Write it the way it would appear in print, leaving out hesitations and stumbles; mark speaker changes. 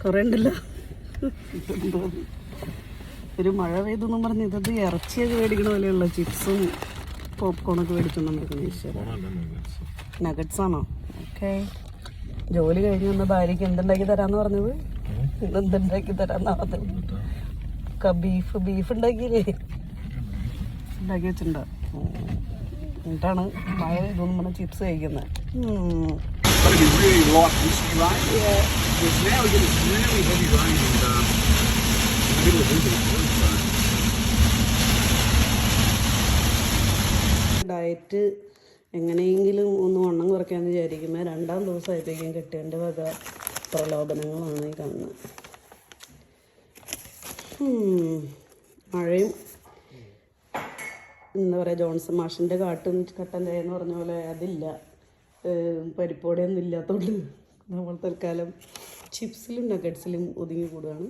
Speaker 1: കുറേ ഉണ്ടല്ലോ. ഒരു മഴ പെയ്തെന്നും പറഞ്ഞ് ഇതത് ഇറച്ചിയൊക്കെ മേടിക്കണ പോലെയുള്ള ചിപ്സും പോപ്കോണൊക്കെ മേടിച്ചോണ്ടിരിക്കുന്ന നഗറ്റ്സ് ആണോ? ഓക്കെ. ജോലി കഴിഞ്ഞ് വന്ന ഭാര്യയ്ക്ക് എന്തുണ്ടാക്കി തരാന്ന് പറഞ്ഞത്? എന്തുണ്ടാക്കി തരാന്നാ പറഞ്ഞത്? ബീഫ് ഉണ്ടാക്കിയില്ലേ? ഉണ്ടാക്കി വെച്ചിട്ടുണ്ടോ? എന്നിട്ടാണ് മഴ ഇതൊന്നും പറഞ്ഞ ചിപ്സ് കഴിക്കുന്നത്. ഡയറ്റ് എങ്ങനെയെങ്കിലും ഒന്ന് വണ്ണം കുറയ്ക്കാമെന്ന് വിചാരിക്കുമ്പോൾ 2-ാം ദിവസമായപ്പോഴേക്കും കെട്ടിയതിൻ്റെ വക പ്രലോഭനങ്ങളാണ് ഈ കാണുന്നത്. മഴയും എന്താ പറയുക, ജോൺസൺ മാഷിൻ്റെ കട്ടൻ ചായ എന്ന് പറഞ്ഞ പോലെ അതില്ല, പരിപ്പോടെയൊന്നും ഇല്ലാത്തതുകൊണ്ട് നമ്മൾ തൽക്കാലം ചിപ്സിലും നഗറ്റ്സിലും ഒതുങ്ങി കൂടുകയാണ്.